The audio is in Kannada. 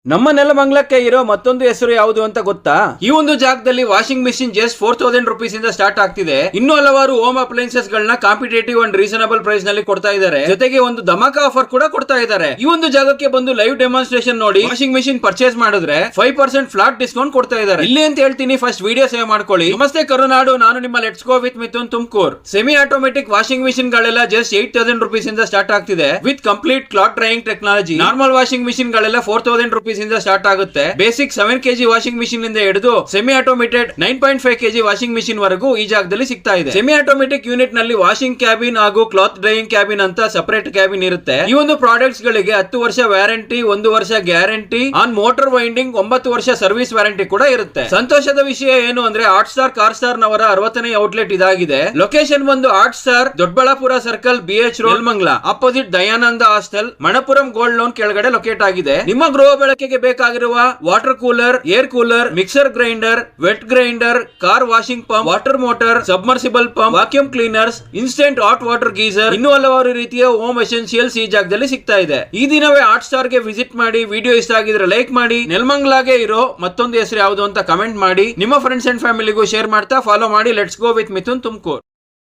ನಮ್ಮ ನೆಲಮಂಗಲಕ್ಕೆ ಇರೋ ಮತ್ತೊಂದು ಹೆಸರು ಯಾವುದು ಅಂತ ಗೊತ್ತಾ? ಈ ಒಂದು ಜಾಗದಲ್ಲಿ ವಾಷಿಂಗ್ ಮಿಷಿನ್ ಜಸ್ಟ್ 4000 rupees ಇಂದ ಸ್ಟಾರ್ಟ್ ಆಗ್ತಿದೆ. ಇನ್ನು ಹಲವಾರು ಹೋಮ್ ಅಪ್ಲೈನ್ಸಸ್ ಗಳನ್ನ ಕಾಂಪಿಟೇಟಿವ್ ಅಂಡ್ ರೀಸನಬಲ್ ಪ್ರೈಸ್ ನಲ್ಲಿ ಕೊಡ್ತಾ ಇದ್ದಾರೆ. ಜೊತೆಗೆ ಒಂದು ಧಮಾಕ ಆಫರ್ ಕೂಡ ಕೊಡ್ತಾ ಇದ್ದಾರೆ. ಈ ಒಂದು ಜಾಗಕ್ಕೆ ಬಂದು ಲೈವ್ ಡೆಮಾನ್ಸ್ಟ್ರೇಷನ್ ನೋಡಿ ವಾಷಿಂಗ್ ಮಿಷಿನ್ ಪರ್ಚೇಸ್ ಮಾಡಿದ್ರೆ 5% ಫ್ಲಾಟ್ ಡಿಸ್ಕೌಂಟ್ ಕೊಡ್ತಾ ಇದ್ದಾರೆ. ಇಲ್ಲಿ ಅಂತ ಹೇಳ್ತೀನಿ, ಫಸ್ಟ್ ವಿಡಿಯೋ ಸೇವ್ ಮಾಡ್ಕೊಳ್ಳಿ. ನಮಸ್ತೆ ಕರುನಾಡು, ನಾನು ನಿಮ್ಮ let's go with Mithun Tumkur. Semi automatic washing machine ಗಳೆಲ್ಲ ಜಸ್ಟ್ 8000 rupees ಇಂದ ಸ್ಟಾರ್ಟ್ ಆಗ್ತಿದೆ with complete cloth drying technology. Normal washing machine ಗಳೆಲ್ಲ 4000 rupees ಇಂದ ಸ್ಟಾರ್ಟ್ ಆಗುತ್ತೆ. ಬೇಸಿಕ್ 7 kg ವಾಷಿಂಗ್ ಮಿಷಿನ್ ಇಂದ ಹಿಡಿದು semi automated 9.5 kg washing machine ವರೆಗೂ ಈ ಜಾಗದಲ್ಲಿ ಸಿಗ್ತಾ ಇದೆ. ಸೆಮಿ ಆಟೋಮೆಟಿಕ್ ಯೂನಿಟ್ ನಲ್ಲಿ ವಾಷಿಂಗ್ ಕ್ಯಾಬಿನ್ ಹಾಗೂ ಕ್ಲಾತ್ ಡ್ರೈಯಿಂಗ್ ಕ್ಯಾಬಿನ್ ಅಂತ ಸಪರೇಟ್ ಕ್ಯಾಬಿನ್ ಇರುತ್ತೆ. ಈ ಒಂದು ಪ್ರಾಡಕ್ಟ್ಸ್ ಗಳಿಗೆ 10 ವರ್ಷ ವ್ಯಾರಂಟಿ, 1 ವರ್ಷ ಗ್ಯಾರಂಟಿ ಆನ್ ಮೋಟರ್ ವೈಂಡಿಂಗ್, 9 ವರ್ಷ ಸರ್ವಿಸ್ ವ್ಯಾರಂಟಿ ಕೂಡ ಇರುತ್ತೆ. ಸಂತೋಷದ ವಿಷಯ ಏನು ಅಂದ್ರೆ ಹಾಟ್ ಸ್ಟಾರ್ ಕಾರ್ ಸ್ಟಾರ್ ನವರ 60ನೇ ಔಟ್ಲೆಟ್ ಇದಾಗಿದೆ. ಲೊಕೇಶನ್ ಬಂದು Hot Star Doddaballapura circle, BH road, Nelamangala, opposite Dayananda hostel, Manappuram gold loan ಕೆಳಗಡೆ ಲೊಕೇಟ್ ಆಗಿದೆ. ನಿಮ್ಮ ಗೃಹ ಬಳಕೆಗೆ ಬೇಕಾಗಿರುವ water cooler, air cooler, mixer grinder, wet grinder, car washing pump, water motor, submersible pump, vacuum cleaners, instant hot water geyser, ಇನ್ನೂ ಹಲವಾರು ರೀತಿಯ ಹೋಮ್ ಎಸೆನ್ಷಿಯಲ್ಸ್ ಈ ಜಾಗದಲ್ಲಿ ಸಿಗ್ತಾ ಇದೆ. ಈ ದಿನವೇ ಹಾಟ್ ಸ್ಟಾರ್ ಗೆ ವಿಸಿಟ್ ಮಾಡಿ. ವಿಡಿಯೋ ಇಷ್ಟ ಆಗಿದ್ರೆ ಲೈಕ್ ಮಾಡಿ. ನೆಲಮಂಗಲಾಗೆ ಇರೋ ಮತ್ತೊಂದು ಹೆಸರು ಯಾವುದು ಅಂತ ಕಮೆಂಟ್ ಮಾಡಿ. ನಿಮ್ಮ ಫ್ರೆಂಡ್ಸ್ ಅಂಡ್ ಫ್ಯಾಮಿಲಿಗೂ ಶೇರ್ ಮಾಡ್ತಾ ಫಾಲೋ ಮಾಡಿ. Let's go with Mithun Tumkur.